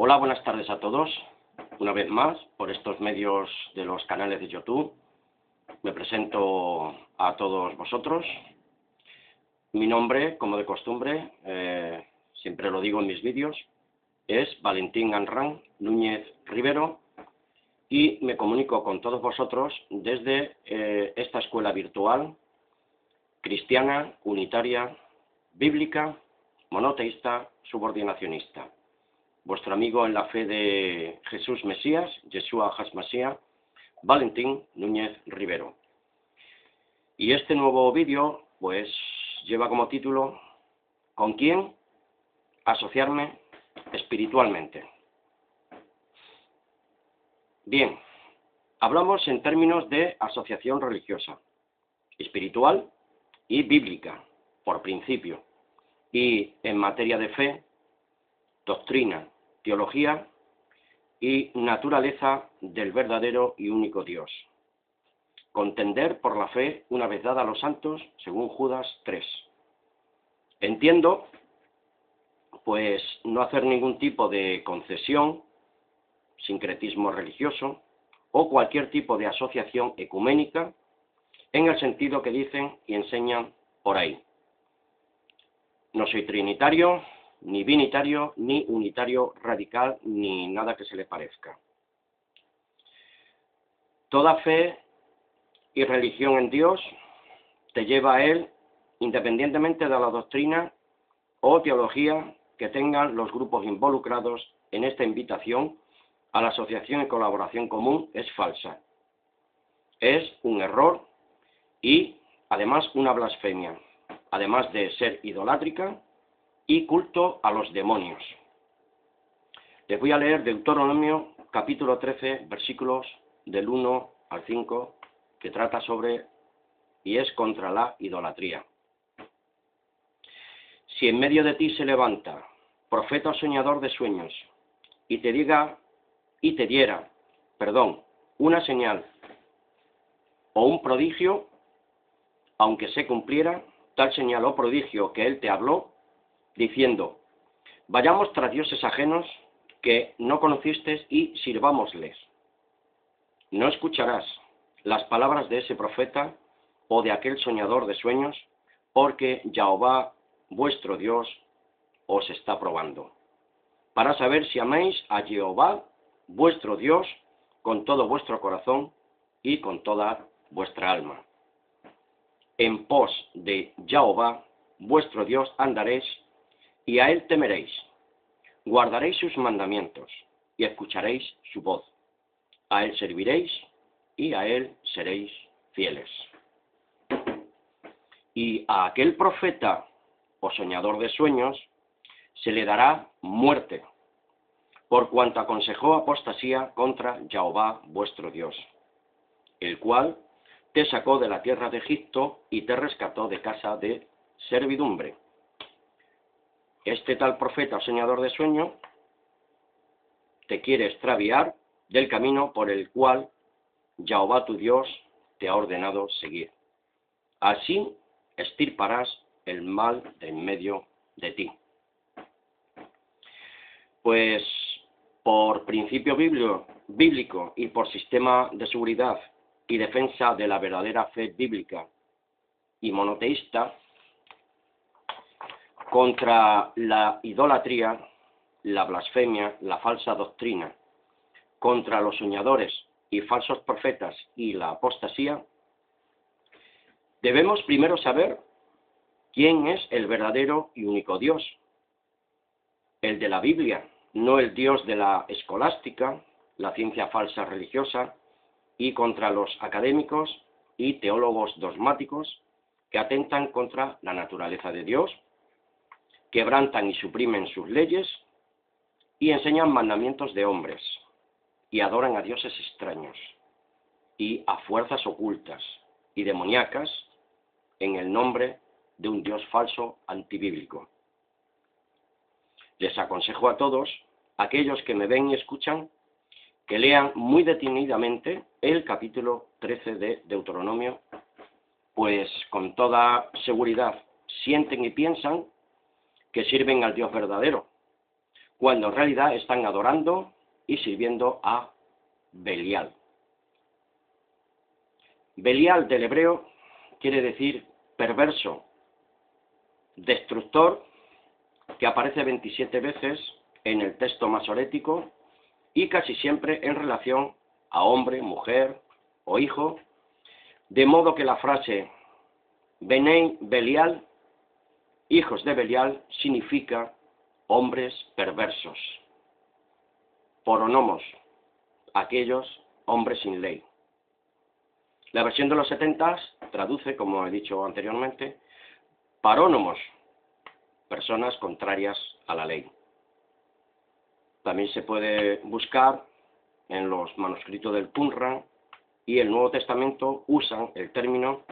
Hola, buenas tardes a todos. Una vez más, por estos medios de los canales de YouTube, me presento a todos vosotros. Mi nombre, como de costumbre, siempre lo digo en mis vídeos, es Valentín Anran Núñez Rivero y me comunico con todos vosotros desde esta escuela virtual cristiana, unitaria, bíblica, monoteísta, subordinacionista. Vuestro amigo en la fe de Jesús Mesías, Yeshua HaMashiach, Valentín Núñez Rivero. Y este nuevo vídeo, pues, lleva como título ¿Con quién asociarme espiritualmente? Bien, hablamos en términos de asociación religiosa, espiritual y bíblica, por principio, y en materia de fe, doctrina, teología y naturaleza del verdadero y único Dios. Contender por la fe una vez dada a los santos, según Judas 3. Entiendo, pues, no hacer ningún tipo de concesión, sincretismo religioso o cualquier tipo de asociación ecuménica en el sentido que dicen y enseñan por ahí. No soy trinitario, ni binitario, ni unitario radical, ni nada que se le parezca. Toda fe y religión en Dios te lleva a Él independientemente de la doctrina o teología que tengan los grupos involucrados en esta invitación a la asociación y colaboración común, es falsa. Es un error y además una blasfemia, además de ser idolátrica y culto a los demonios. Les voy a leer Deuteronomio capítulo 13, versículos del 1 al 5, que trata sobre y es contra la idolatría. Si en medio de ti se levanta profeta o soñador de sueños y te diera, una señal o un prodigio, aunque se cumpliera tal señal o prodigio que él te habló, diciendo, vayamos tras dioses ajenos que no conociste y sirvámosles. No escucharás las palabras de ese profeta o de aquel soñador de sueños, porque Jehová, vuestro Dios, os está probando, para saber si améis a Jehová, vuestro Dios, con todo vuestro corazón y con toda vuestra alma. En pos de Jehová, vuestro Dios, andaréis, y a él temeréis. Guardaréis sus mandamientos, y escucharéis su voz. A él serviréis, y a él seréis fieles. Y a aquel profeta o soñador de sueños se le dará muerte, por cuanto aconsejó apostasía contra Jehová vuestro Dios, el cual te sacó de la tierra de Egipto y te rescató de casa de servidumbre. Este tal profeta o soñador de sueño te quiere extraviar del camino por el cual Jehová tu Dios te ha ordenado seguir. Así extirparás el mal de en medio de ti. Pues por principio bíblico y por sistema de seguridad y defensa de la verdadera fe bíblica y monoteísta, contra la idolatría, la blasfemia, la falsa doctrina, contra los soñadores y falsos profetas y la apostasía, debemos primero saber quién es el verdadero y único Dios, el de la Biblia, no el Dios de la escolástica, la ciencia falsa religiosa, y contra los académicos y teólogos dogmáticos que atentan contra la naturaleza de Dios, quebrantan y suprimen sus leyes y enseñan mandamientos de hombres y adoran a dioses extraños y a fuerzas ocultas y demoníacas en el nombre de un Dios falso antibíblico. Les aconsejo a todos, aquellos que me ven y escuchan, que lean muy detenidamente el capítulo 13 de Deuteronomio, pues con toda seguridad sienten y piensan que sirven al Dios verdadero, cuando en realidad están adorando y sirviendo a Belial. Belial del hebreo quiere decir perverso, destructor, que aparece 27 veces en el texto masorético y casi siempre en relación a hombre, mujer o hijo, de modo que la frase Benei Belial, hijos de Belial, significa hombres perversos. Poronomos, aquellos hombres sin ley. La versión de los 70 traduce, como he dicho anteriormente, parónomos, personas contrarias a la ley. También se puede buscar en los manuscritos del Qumran y el Nuevo Testamento usan el término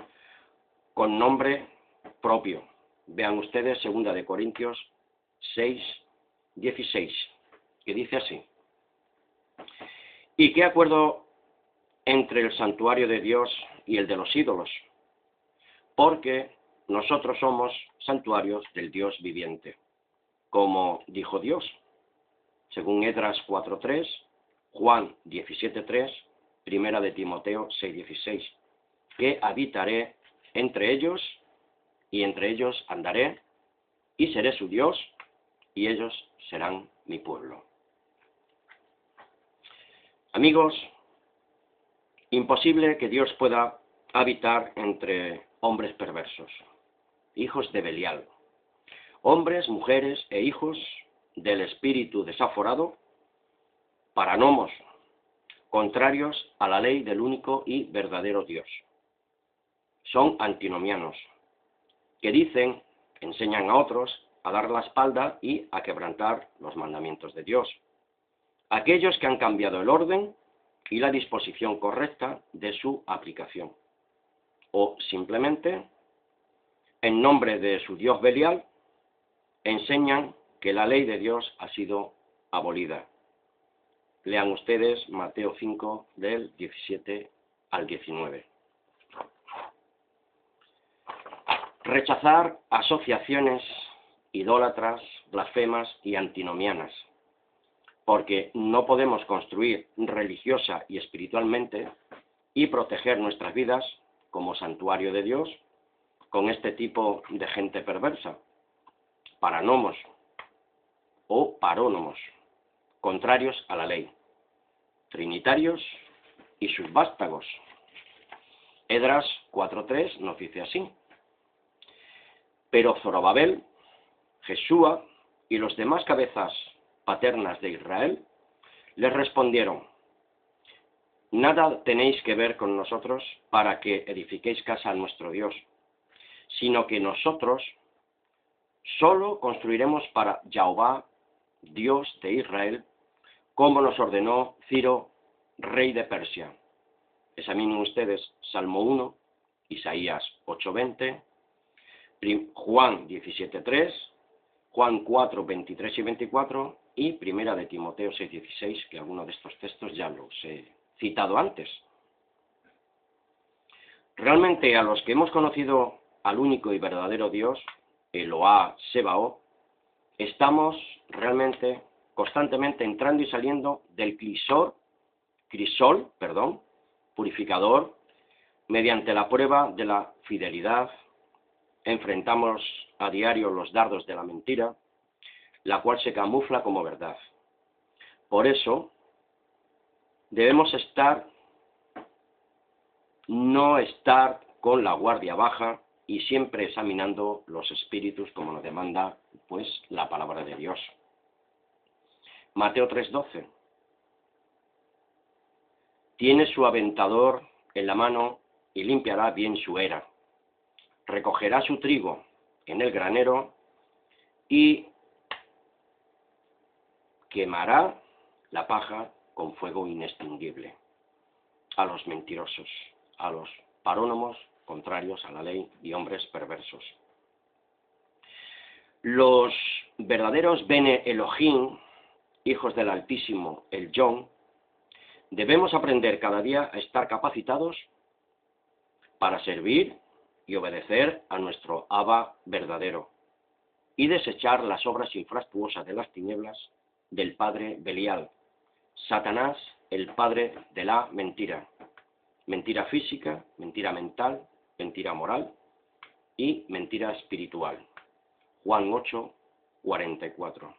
con nombre propio. Vean ustedes 2 de Corintios 6, 16, que dice así: ¿y qué acuerdo entre el santuario de Dios y el de los ídolos? Porque nosotros somos santuarios del Dios viviente, como dijo Dios, según Esdras 4.3, Juan 17.3, Primera de Timoteo 6.16, que habitaré entre ellos, y entre ellos andaré, y seré su Dios, y ellos serán mi pueblo. Amigos, imposible que Dios pueda habitar entre hombres perversos, hijos de Belial, hombres, mujeres e hijos del espíritu desaforado, paranomos, contrarios a la ley del único y verdadero Dios. Son antinomianos, que dicen, enseñan a otros a dar la espalda y a quebrantar los mandamientos de Dios. Aquellos que han cambiado el orden y la disposición correcta de su aplicación. O simplemente, en nombre de su Dios Belial, enseñan que la ley de Dios ha sido abolida. Lean ustedes Mateo 5, del 17 al 19. Rechazar asociaciones idólatras, blasfemas y antinomianas, porque no podemos construir religiosa y espiritualmente y proteger nuestras vidas como santuario de Dios con este tipo de gente perversa, paranomos o parónomos, contrarios a la ley, trinitarios y sus vástagos. Esdras 4.3 nos dice así: pero Zorobabel, Jesúa y los demás cabezas paternas de Israel les respondieron: nada tenéis que ver con nosotros para que edifiquéis casa a nuestro Dios, sino que nosotros solo construiremos para Jehová, Dios de Israel, como nos ordenó Ciro, rey de Persia. Examinen ustedes Salmo 1, Isaías 8.20, Juan 17.3, Juan 4, 23 y 24 y Primera de Timoteo 6.16, que algunos de estos textos ya los he citado antes. Realmente a los que hemos conocido al único y verdadero Dios, Eloá Sebaot, estamos realmente constantemente entrando y saliendo del crisol, purificador, mediante la prueba de la fidelidad. Enfrentamos a diario los dardos de la mentira, la cual se camufla como verdad. Por eso, debemos no estar con la guardia baja y siempre examinando los espíritus como nos demanda, pues, la palabra de Dios. Mateo 3.12. Tiene su aventador en la mano y limpiará bien su era. Recogerá su trigo en el granero y quemará la paja con fuego inextinguible. A los mentirosos, a los parónomos contrarios a la ley y hombres perversos. Los verdaderos Bene Elohim, hijos del Altísimo, el Yon, debemos aprender cada día a estar capacitados para servir y obedecer a nuestro Abba verdadero y desechar las obras infructuosas de las tinieblas del padre Belial. Satanás, el padre de la mentira. Mentira física, mentira mental, mentira moral y mentira espiritual. Juan 8, 44.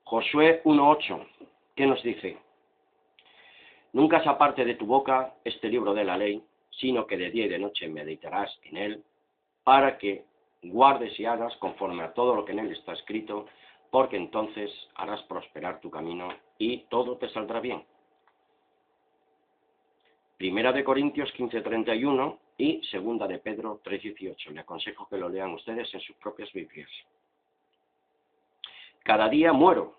Josué 1:8, ¿qué nos dice? Nunca se aparte de tu boca este libro de la ley, sino que de día y de noche meditarás en él, para que guardes y hagas conforme a todo lo que en él está escrito, porque entonces harás prosperar tu camino y todo te saldrá bien. Primera de Corintios 15:31 y segunda de Pedro 3:18. Le aconsejo que lo lean ustedes en sus propias Biblias. Cada día muero.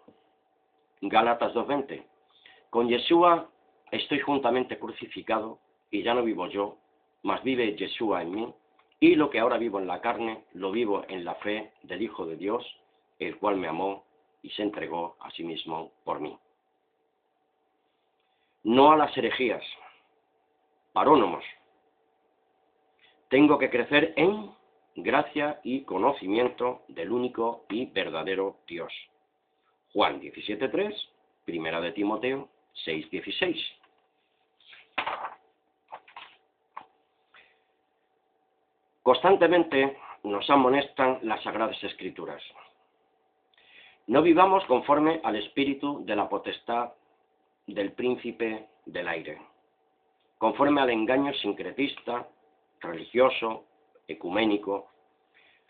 Gálatas 2:20. Con Yeshua estoy juntamente crucificado y ya no vivo yo, mas vive Yeshua en mí, y lo que ahora vivo en la carne, lo vivo en la fe del Hijo de Dios, el cual me amó y se entregó a sí mismo por mí. No a las herejías. Parónomos. Tengo que crecer en gracia y conocimiento del único y verdadero Dios. Juan 17:3, Primera de Timoteo 6:16. Constantemente nos amonestan las Sagradas Escrituras. No vivamos conforme al espíritu de la potestad del príncipe del aire, conforme al engaño sincretista, religioso, ecuménico,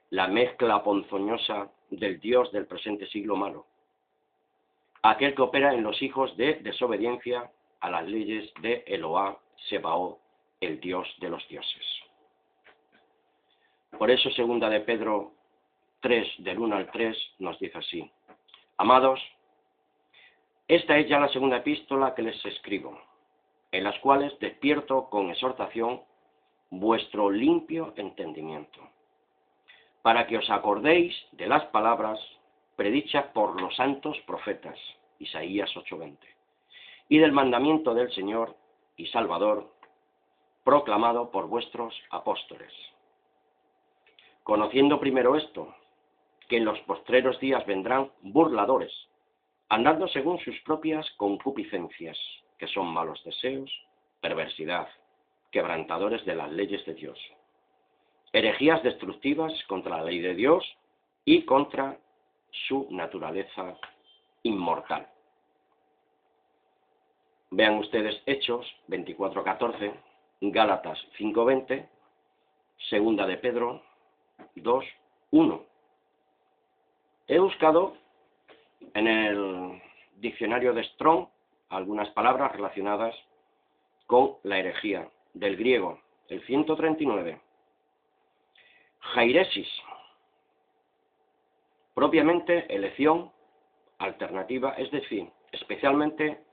la mezcla ponzoñosa del Dios del presente siglo malo, aquel que opera en los hijos de desobediencia a las leyes de Eloá Sebaot, el Dios de los dioses. Por eso, segunda de Pedro 3, del 1 al 3, nos dice así: Amados, esta es ya la segunda epístola que les escribo, en las cuales despierto con exhortación vuestro limpio entendimiento, para que os acordéis de las palabras predichas por los santos profetas, Isaías 8:20, y del mandamiento del Señor y Salvador, proclamado por vuestros apóstoles. Conociendo primero esto, que en los postreros días vendrán burladores, andando según sus propias concupiscencias, que son malos deseos, perversidad, quebrantadores de las leyes de Dios, herejías destructivas contra la ley de Dios y contra su naturaleza inmortal. Vean ustedes Hechos 24:14, Gálatas 5:20, segunda de Pedro 2:1. He buscado en el diccionario de Strong algunas palabras relacionadas con la herejía, del griego, el 139. Jairesis, propiamente elección alternativa, es decir, especialmente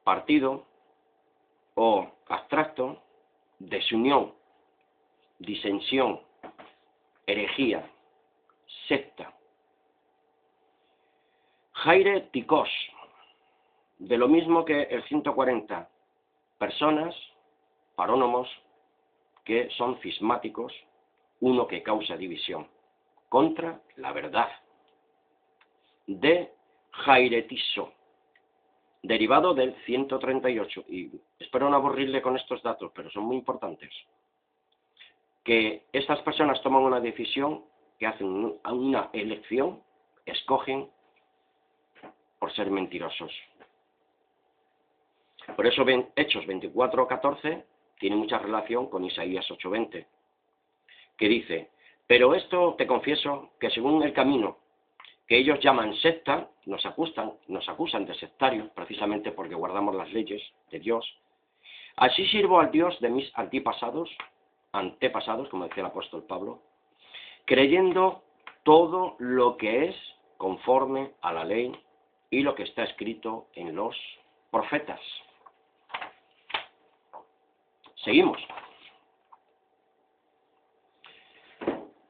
partido o abstracto, desunión, disensión, herejía, secta. Jaire Tikos, de lo mismo que el 140, personas, parónomos, que son cismáticos, uno que causa división, contra la verdad. De jairetizo, derivado del 138, y espero no aburrirle con estos datos, pero son muy importantes, que estas personas toman una decisión, que hacen una elección, escogen por ser mentirosos. Por eso Hechos 24:14 tiene mucha relación con Isaías 8:20, que dice: pero esto te confieso, que según el camino que ellos llaman secta, nos acusan de sectarios, precisamente porque guardamos las leyes de Dios. Así sirvo al Dios de mis antepasados, como decía el apóstol Pablo, creyendo todo lo que es conforme a la ley y lo que está escrito en los profetas. Seguimos.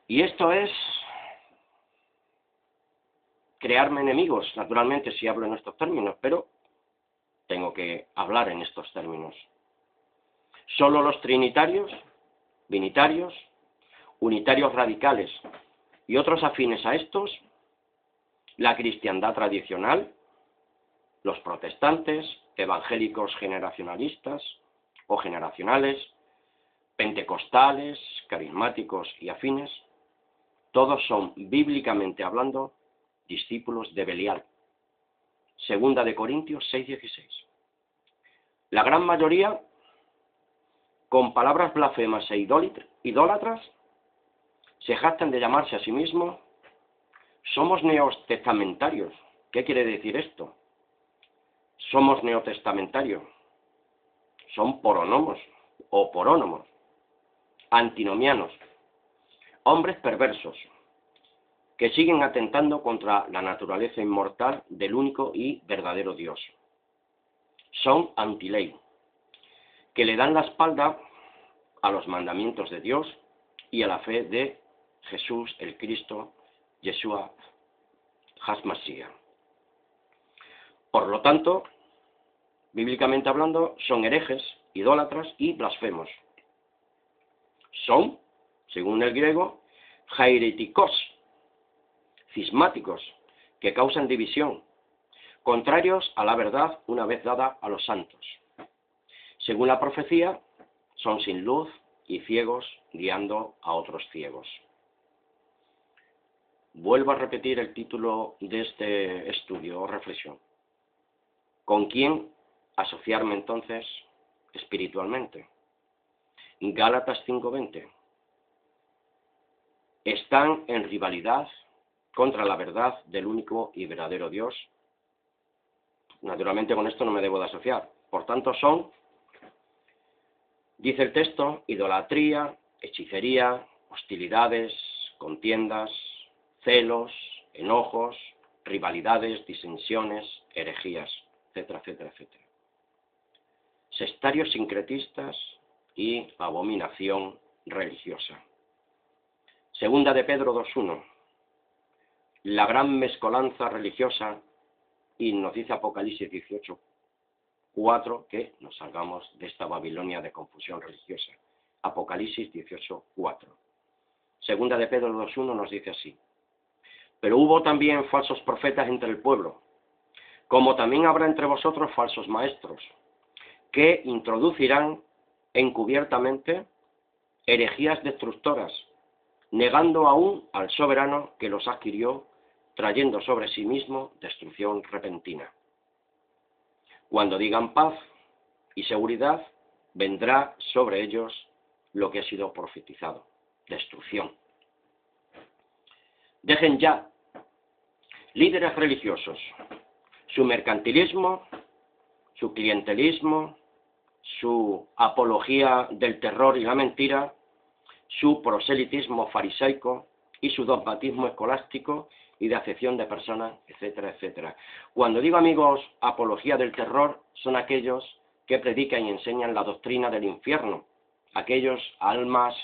Y esto es crearme enemigos, naturalmente, si hablo en estos términos, pero tengo que hablar en estos términos. Solo los trinitarios, binitarios, unitarios radicales y otros afines a estos, la cristiandad tradicional, los protestantes, evangélicos generacionalistas o generacionales, pentecostales, carismáticos y afines, todos son, bíblicamente hablando, discípulos de Belial. Segunda de Corintios 6:16. La gran mayoría, con palabras blasfemas e idólatras, se jactan de llamarse a sí mismos, somos neotestamentarios. ¿Qué quiere decir esto? Somos neotestamentarios. Son porónomos o porónomos, antinomianos, hombres perversos, que siguen atentando contra la naturaleza inmortal del único y verdadero Dios. Son antiley, que le dan la espalda a los mandamientos de Dios y a la fe de Jesús el Cristo, Yeshua HaMashiach. Por lo tanto, bíblicamente hablando, son herejes, idólatras y blasfemos. Son, según el griego, jairetikos, cismáticos, que causan división, contrarios a la verdad una vez dada a los santos. Según la profecía, son sin luz y ciegos guiando a otros ciegos. Vuelvo a repetir el título de este estudio o reflexión. ¿Con quién asociarme entonces espiritualmente? Gálatas 5:20. Están en rivalidad contra la verdad del único y verdadero Dios. Naturalmente con esto no me debo de asociar. Por tanto son, dice el texto, idolatría, hechicería, hostilidades, contiendas, celos, enojos, rivalidades, disensiones, herejías, etcétera, etcétera, etcétera. Sectarios sincretistas y abominación religiosa. Segunda de Pedro 2:1. La gran mezcolanza religiosa, y nos dice Apocalipsis 18:4 que nos salgamos de esta Babilonia de confusión religiosa. Apocalipsis 18:4. Segunda de Pedro 2:1 nos dice así: pero hubo también falsos profetas entre el pueblo, como también habrá entre vosotros falsos maestros, que introducirán encubiertamente herejías destructoras, negando aún al soberano que los adquirió, trayendo sobre sí mismo destrucción repentina. Cuando digan paz y seguridad, vendrá sobre ellos lo que ha sido profetizado, destrucción. Dejen ya, líderes religiosos, su mercantilismo, su clientelismo, su apología del terror y la mentira, su proselitismo farisaico y su dogmatismo escolástico y de acepción de personas, etcétera, etcétera. Cuando digo, amigos, apología del terror, son aquellos que predican y enseñan la doctrina del infierno, aquellos almas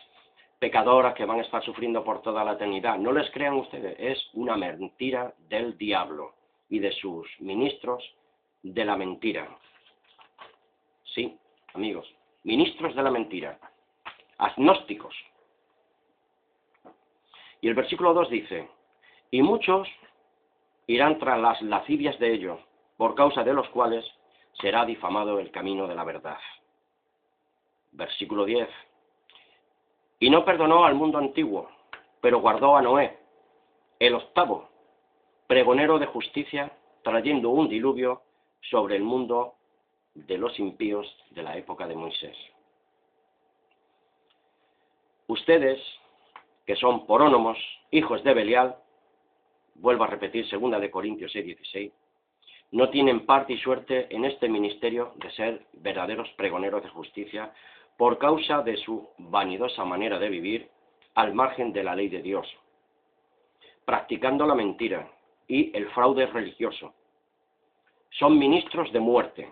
pecadoras que van a estar sufriendo por toda la eternidad. No les crean ustedes, es una mentira del diablo y de sus ministros de la mentira. Sí, amigos, ministros de la mentira, agnósticos. Y el versículo 2 dice: y muchos irán tras las lascivias de ellos, por causa de los cuales será difamado el camino de la verdad. Versículo 10. Y no perdonó al mundo antiguo, pero guardó a Noé, el octavo, pregonero de justicia, trayendo un diluvio sobre el mundo de los impíos de la época de Moisés. Ustedes, que son porónomos, hijos de Belial, vuelvo a repetir, 2 de Corintios 6:16, no tienen parte y suerte en este ministerio de ser verdaderos pregoneros de justicia por causa de su vanidosa manera de vivir al margen de la ley de Dios, practicando la mentira y el fraude religioso. Son ministros de muerte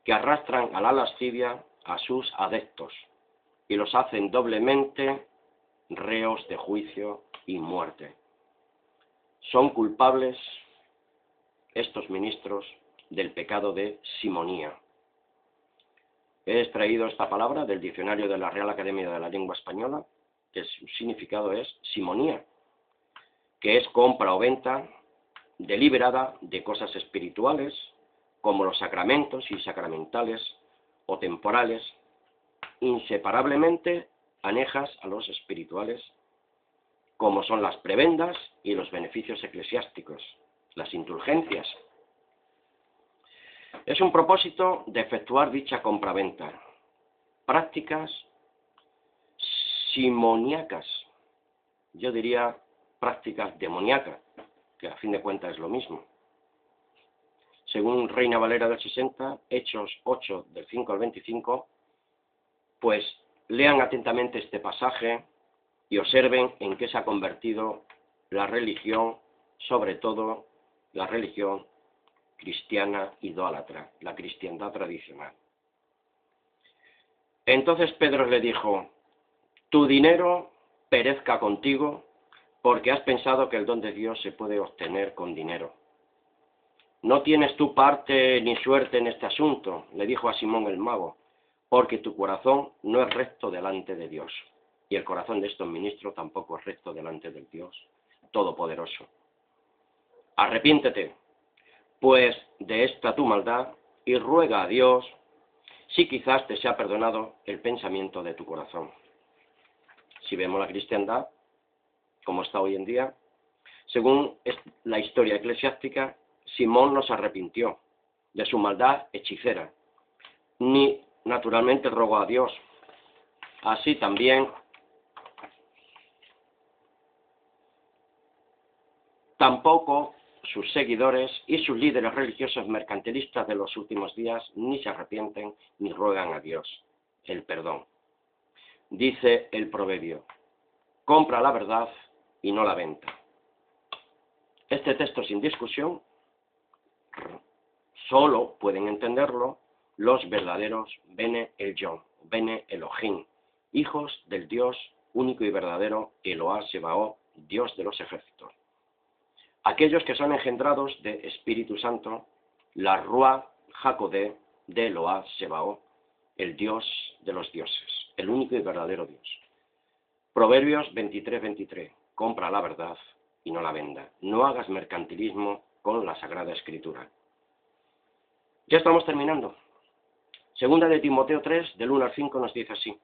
que arrastran a la lascivia a sus adeptos y los hacen doblemente reos de juicio y muerte. Son culpables estos ministros del pecado de simonía. He extraído esta palabra del diccionario de la Real Academia de la Lengua Española, que su significado es simonía, que es compra o venta deliberada de cosas espirituales, como los sacramentos y sacramentales o temporales, inseparablemente anejas a los espirituales, como son las prebendas y los beneficios eclesiásticos, las indulgencias. Es un propósito de efectuar dicha compraventa. Prácticas simoníacas, yo diría prácticas demoníacas, que a fin de cuentas es lo mismo. Según Reina Valera del 60, Hechos 8, del 5 al 25, pues lean atentamente este pasaje y observen en qué se ha convertido la religión, sobre todo la religión cristiana idólatra, la cristiandad tradicional. Entonces Pedro le dijo: tu dinero perezca contigo, porque has pensado que el don de Dios se puede obtener con dinero. No tienes tú parte ni suerte en este asunto, le dijo a Simón el mago, porque tu corazón no es recto delante de Dios, y el corazón de estos ministros tampoco es recto delante del Dios Todopoderoso. Arrepiéntete, pues, de esta tu maldad, y ruega a Dios si quizás te sea perdonado el pensamiento de tu corazón. Si vemos la cristiandad, como está hoy en día, según la historia eclesiástica, Simón no se arrepintió de su maldad hechicera, ni naturalmente rogó a Dios. Así también, tampoco sus seguidores y sus líderes religiosos mercantilistas de los últimos días ni se arrepienten ni ruegan a Dios el perdón. Dice el proverbio: compra la verdad y no la venta. Este texto, sin discusión, solo pueden entenderlo los verdaderos Bene Elión, Bene Elohim, hijos del Dios único y verdadero Eloá Sebaot, Dios de los ejércitos. Aquellos que son engendrados de Espíritu Santo, la Ruach Jacodé de Eloá Sebaot, el Dios de los dioses, el único y verdadero Dios. Proverbios 23:23, compra la verdad y no la venda. No hagas mercantilismo con la Sagrada Escritura. Ya estamos terminando. Segunda de Timoteo 3, del 1 al 5, nos dice así: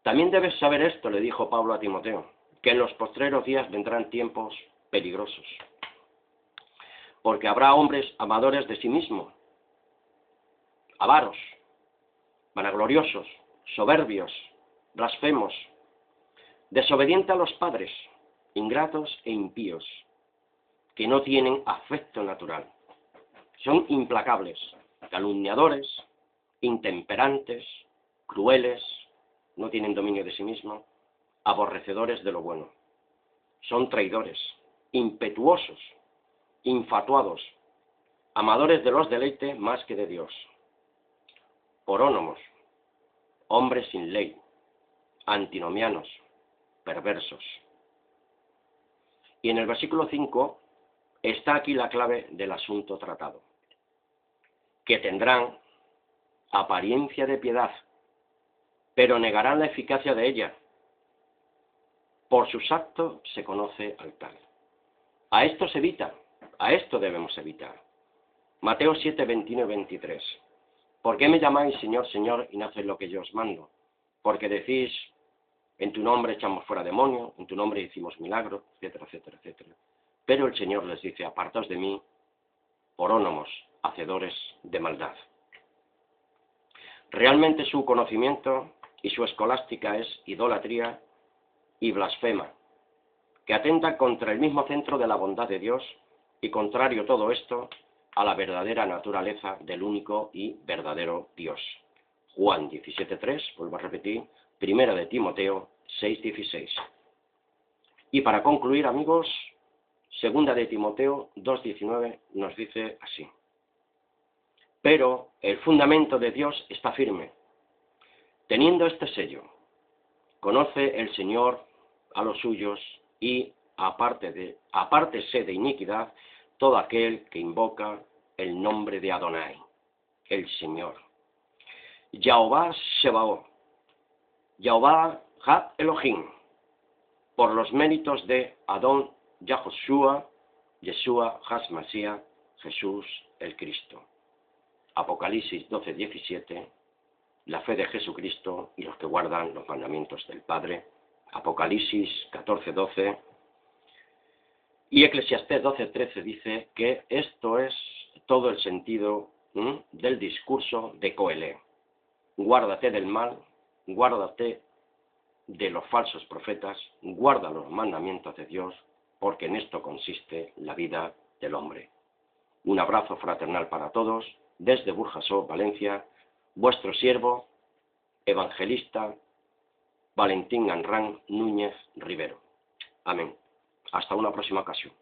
también debes saber esto, le dijo Pablo a Timoteo, que en los postreros días vendrán tiempos peligrosos, porque habrá hombres amadores de sí mismos, avaros, vanagloriosos, soberbios, blasfemos, desobedientes a los padres, ingratos e impíos, que no tienen afecto natural. Son implacables, calumniadores, intemperantes, crueles, no tienen dominio de sí mismos, aborrecedores de lo bueno. Son traidores, impetuosos, infatuados, amadores de los deleites más que de Dios. Orónomos, hombres sin ley, antinomianos, perversos. Y en el versículo 5 está aquí la clave del asunto tratado: que tendrán apariencia de piedad, pero negarán la eficacia de ella. Por sus actos se conoce al tal. A esto se evita, a esto debemos evitar. Mateo 7, 21 y 23. ¿Por qué me llamáis Señor, Señor, y no hacéis lo que yo os mando? Porque decís: en tu nombre echamos fuera demonios, en tu nombre hicimos milagros, etcétera, etcétera, etcétera. Pero el Señor les dice: apartaos de mí, orónomos, hacedores de maldad. Realmente su conocimiento y su escolástica es idolatría y blasfema, que atenta contra el mismo centro de la bondad de Dios y contrario todo esto a la verdadera naturaleza del único y verdadero Dios. Juan 17:3, vuelvo a repetir, primera de Timoteo 6:16. Y para concluir, amigos, segunda de Timoteo 2:19 nos dice así: pero el fundamento de Dios está firme. Teniendo este sello, conoce el Señor a los suyos y apártese de iniquidad todo aquel que invoca el nombre de Adonai, el Señor. Jehová Sebaot, Jehová Jad Elohim, por los méritos de Adón Yahoshua, Yeshua Hasmasía, Jesús el Cristo. Apocalipsis 12:17, la fe de Jesucristo y los que guardan los mandamientos del Padre. Apocalipsis 14:12 y Eclesiastés 12:13 dice que esto es todo el sentido del discurso de Coelé. Guárdate del mal, guárdate de los falsos profetas, guarda los mandamientos de Dios, porque en esto consiste la vida del hombre. Un abrazo fraternal para todos, desde Burjasot, Valencia, vuestro siervo, evangelista, Valentín Anrán Núñez Rivero. Amén. Hasta una próxima ocasión.